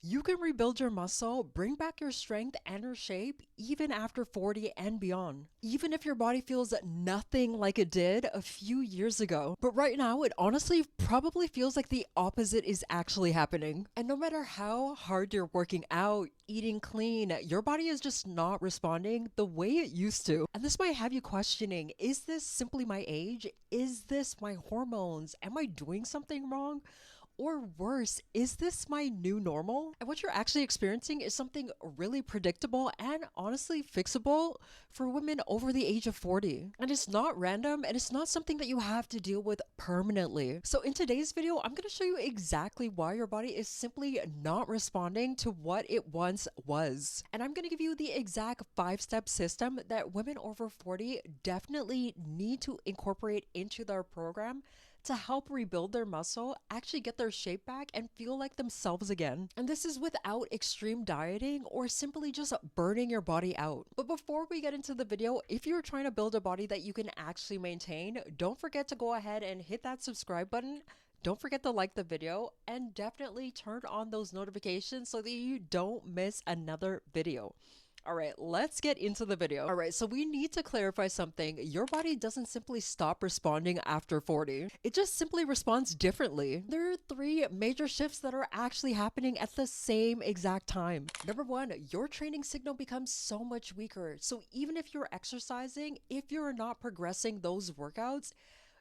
You can rebuild your muscle, bring back your strength and your shape even after 40 and beyond. Even if your body feels nothing like it did a few years ago. But right now, it honestly probably feels like the opposite is actually happening. And no matter how hard you're working out, eating clean, your body is just not responding the way it used to. And this might have you questioning, is this simply my age? Is this my hormones? Am I doing something wrong? Or worse, is this my new normal? And what you're actually experiencing is something really predictable and honestly fixable for women over the age of 40. And it's not random and it's not something that you have to deal with permanently. So in today's video, I'm going to show you exactly why your body is simply not responding to what it once was. And I'm going to give you the exact 5-step system that women over 40 definitely need to incorporate into their program to help rebuild their muscle, actually get their shape back, and feel like themselves again. And this is without extreme dieting or simply just burning your body out. But before we get into the video, if you're trying to build a body that you can actually maintain, don't forget to go ahead and hit that subscribe button. Don't forget to like the video and definitely turn on those notifications so that you don't miss another video. All right, let's get into the video. All right, so we need to clarify something. Your body doesn't simply stop responding after 40. It just simply responds differently. There are 3 major shifts that are actually happening at the same exact time. Number 1, your training signal becomes so much weaker. So even if you're exercising, if you're not progressing those workouts,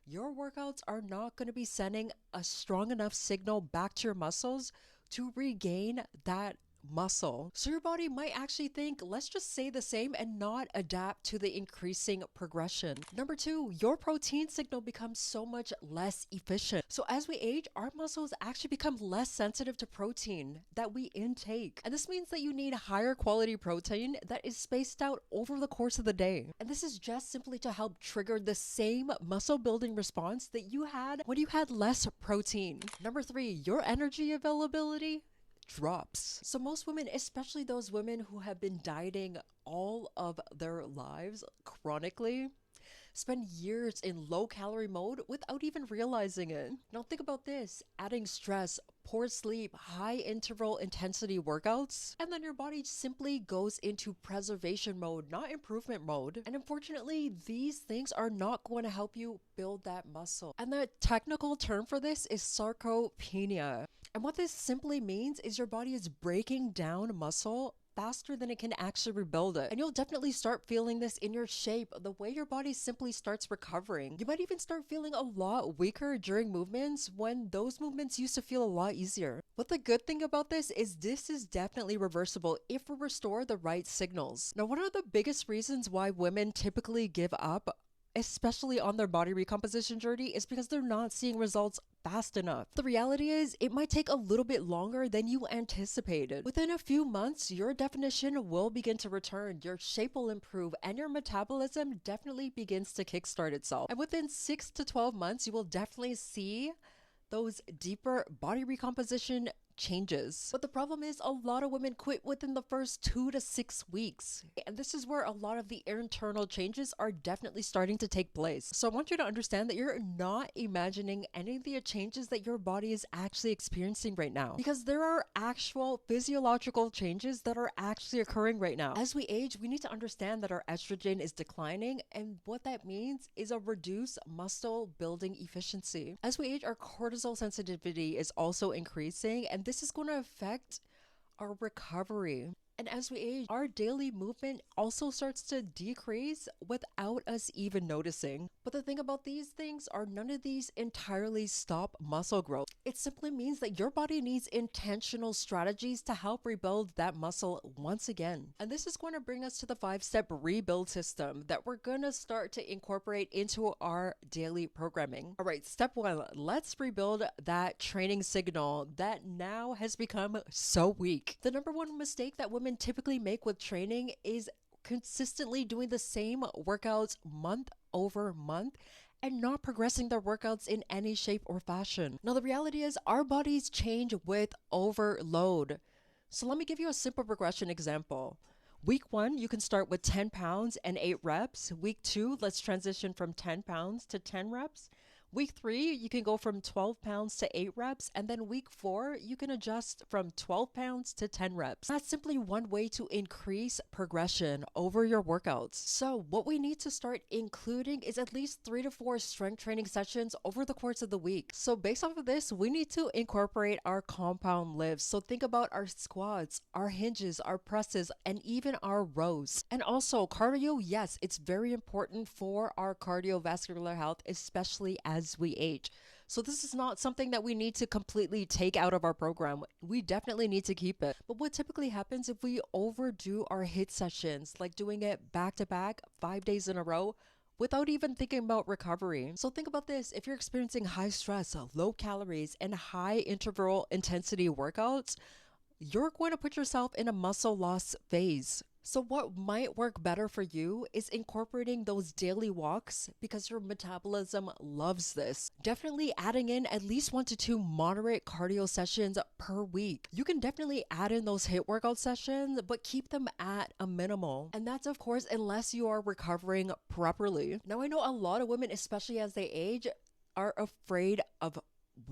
your workouts are not going to be sending a strong enough signal back to your muscles to regain that muscle. So your body might actually think, let's just stay the same and not adapt to the increasing progression. Number 2, your protein signal becomes so much less efficient. So as we age, our muscles actually become less sensitive to protein that we intake. And this means that you need higher quality protein that is spaced out over the course of the day. And this is just simply to help trigger the same muscle building response that you had when you had less protein. Number 3, your energy availability drops. So most women, especially those women who have been dieting all of their lives chronically, spend years in low calorie mode without even realizing it. Now think about this, adding stress, poor sleep, high interval intensity workouts, and then your body simply goes into preservation mode, not improvement mode. And unfortunately, these things are not going to help you build that muscle. And the technical term for this is sarcopenia. And what this simply means is your body is breaking down muscle faster than it can actually rebuild it. And you'll definitely start feeling this in your shape, the way your body simply starts recovering. You might even start feeling a lot weaker during movements when those movements used to feel a lot easier. But the good thing about this is definitely reversible if we restore the right signals. Now, one of the biggest reasons why women typically give up, especially on their body recomposition journey, is because they're not seeing results fast enough. The reality is it might take a little bit longer than you anticipated. Within a few months, your definition will begin to return, your shape will improve, and your metabolism definitely begins to kickstart itself. And within 6 to 12 months, you will definitely see those deeper body recomposition changes. But the problem is a lot of women quit within the first 2 to 6 weeks. And this is where a lot of the internal changes are definitely starting to take place. So I want you to understand that you're not imagining any of the changes that your body is actually experiencing right now. Because there are actual physiological changes that are actually occurring right now. As we age, we need to understand that our estrogen is declining, and what that means is a reduced muscle building efficiency. As we age, our cortisol sensitivity is also increasing, and this is going to affect our recovery. And as we age, our daily movement also starts to decrease without us even noticing. But the thing about these things are none of these entirely stop muscle growth. It simply means that your body needs intentional strategies to help rebuild that muscle once again. And this is going to bring us to the 5-step rebuild system that we're going to start to incorporate into our daily programming. All right, step 1, let's rebuild that training signal that now has become so weak. The number 1 mistake that women typically make with training is consistently doing the same workouts month over month and not progressing their workouts in any shape or fashion. Now, the reality is our bodies change with overload. So let me give you a simple progression example. Week 1, you can start with 10 pounds and 8 reps. Week 2, let's transition from 10 pounds to 10 reps. Week 3, you can go from 12 pounds to 8 reps, and then week 4, you can adjust from 12 pounds to 10 reps. That's simply one way to increase progression over your workouts. So what we need to start including is at least 3 to 4 strength training sessions over the course of the week. So based off of this, we need to incorporate our compound lifts. So think about our squats, our hinges, our presses, and even our rows. And also cardio, yes, it's very important for our cardiovascular health, especially as we age. So this is not something that we need to completely take out of our program. We definitely need to keep it. But what typically happens if we overdo our HIIT sessions, like doing it back to back, 5 days in a row, without even thinking about recovery. So think about this. If you're experiencing high stress, low calories, and high interval intensity workouts, you're going to put yourself in a muscle loss phase. So what might work better for you is incorporating those daily walks because your metabolism loves this. Definitely adding in at least 1 to 2 moderate cardio sessions per week. You can definitely add in those HIIT workout sessions, but keep them at a minimal. And that's of course unless you are recovering properly. Now I know a lot of women, especially as they age, are afraid of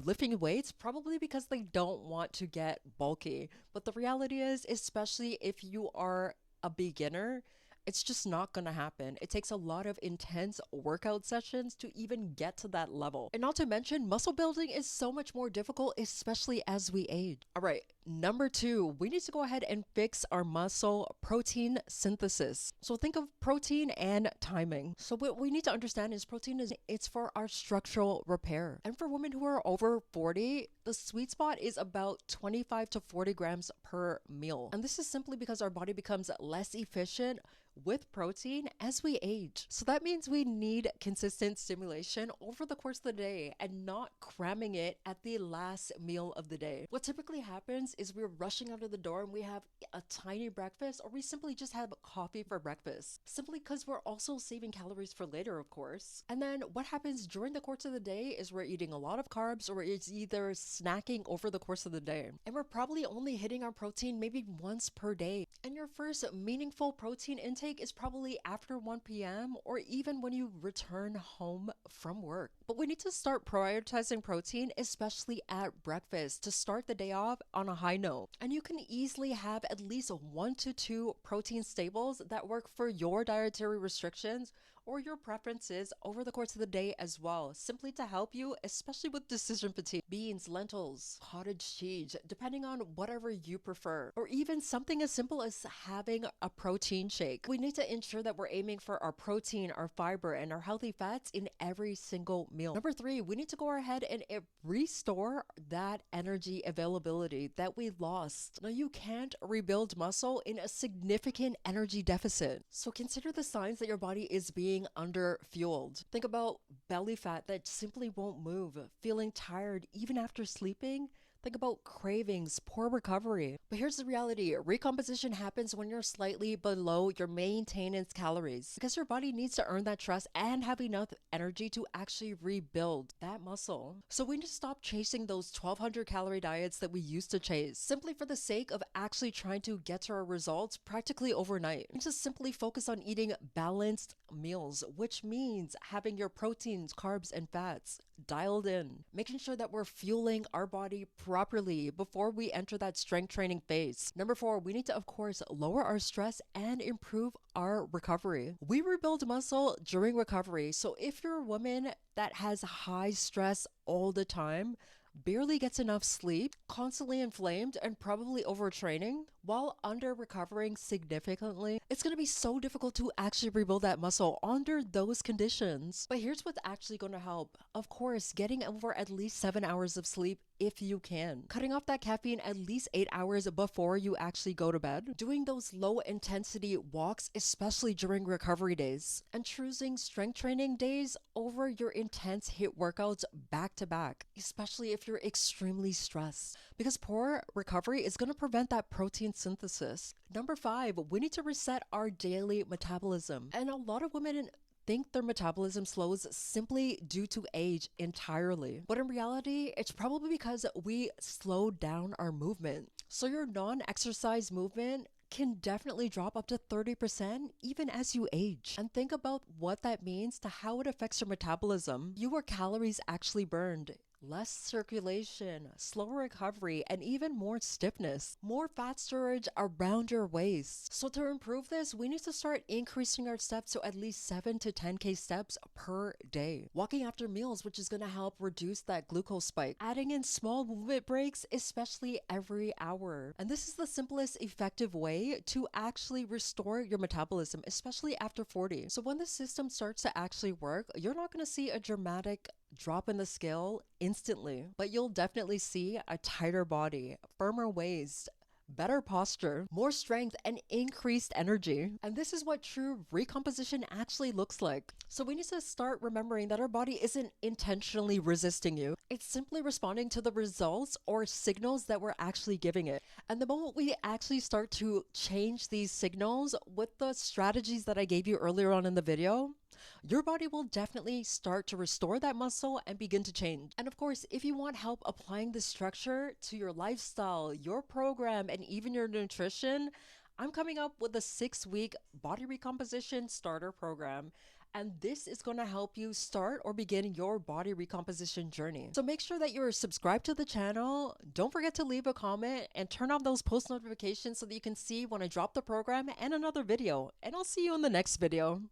lifting weights, probably because they don't want to get bulky. But the reality is, especially if you are a beginner, it's just not gonna happen. It takes a lot of intense workout sessions to even get to that level. And not to mention, muscle building is so much more difficult, especially as we age. All right, number 2, we need to go ahead and fix our muscle protein synthesis. So think of protein and timing. So what we need to understand is protein it's for our structural repair. And for women who are over 40, the sweet spot is about 25 to 40 grams per meal. And this is simply because our body becomes less efficient with protein as we age. So that means we need consistent stimulation over the course of the day and not cramming it at the last meal of the day. What typically happens is we're rushing out of the door and we have a tiny breakfast, or we simply just have coffee for breakfast, simply because we're also saving calories for later, of course. And then what happens during the course of the day is we're eating a lot of carbs, or it's either snacking over the course of the day. And we're probably only hitting our protein maybe once per day. And your first meaningful protein intake is probably after 1 p.m. or even when you return home from work. But we need to start prioritizing protein, especially at breakfast, to start the day off on a high note. And you can easily have at least 1 to 2 protein staples that work for your dietary restrictions or your preferences over the course of the day as well, simply to help you, especially with decision fatigue. Beans, lentils, cottage cheese, depending on whatever you prefer, or even something as simple as having a protein shake. We need to ensure that we're aiming for our protein, our fiber, and our healthy fats in every single meal. Number 3, we need to go ahead and restore that energy availability that we lost. Now, you can't rebuild muscle in a significant energy deficit. So consider the signs that your body is being under fueled. Think about belly fat that simply won't move, feeling tired even after sleeping. Think about cravings, poor recovery. But here's the reality. Recomposition happens when you're slightly below your maintenance calories because your body needs to earn that trust and have enough energy to actually rebuild that muscle. So we need to stop chasing those 1200 calorie diets that we used to chase simply for the sake of actually trying to get to our results practically overnight. We need to simply focus on eating balanced meals, which means having your proteins, carbs, and fats dialed in, making sure that we're fueling our body properly before we enter that strength training phase. Number 4, we need to, of course, lower our stress and improve our recovery. We rebuild muscle during recovery. So if you're a woman that has high stress all the time, barely gets enough sleep, constantly inflamed, and probably overtraining while under recovering significantly, it's going to be so difficult to actually rebuild that muscle under those conditions. But here's what's actually going to help. Of course, getting over at least 7 hours of sleep if you can. Cutting off that caffeine at least 8 hours before you actually go to bed. Doing those low intensity walks, especially during recovery days. And choosing strength training days over your intense HIIT workouts back to back, especially if you're extremely stressed. Because poor recovery is going to prevent that protein synthesis. Number 5, we need to reset our daily metabolism. And a lot of women think their metabolism slows simply due to age entirely. But in reality, it's probably because we slowed down our movement. So your non-exercise movement can definitely drop up to 30% even as you age. And think about what that means to how it affects your metabolism. Fewer calories actually burned, less circulation, slower recovery, and even more stiffness, more fat storage around your waist. So to improve this, we need to start increasing our steps to at least 7 to 10K steps per day. Walking after meals, which is going to help reduce that glucose spike. Adding in small movement breaks, especially every hour. And this is the simplest effective way to actually restore your metabolism, especially after 40. So when the system starts to actually work, you're not going to see a dramatic drop in the scale instantly, but you'll definitely see a tighter body, firmer waist, better posture, more strength, and increased energy. And this is what true recomposition actually looks like. So we need to start remembering that our body isn't intentionally resisting you. It's simply responding to the results or signals that we're actually giving it. And the moment we actually start to change these signals with the strategies that I gave you earlier on in the video, your body will definitely start to restore that muscle and begin to change. And of course, if you want help applying this structure to your lifestyle, your program, and even your nutrition, I'm coming up with a 6-week body recomposition starter program. And this is going to help you start or begin your body recomposition journey. So make sure that you're subscribed to the channel. Don't forget to leave a comment and turn on those post notifications so that you can see when I drop the program and another video. And I'll see you in the next video.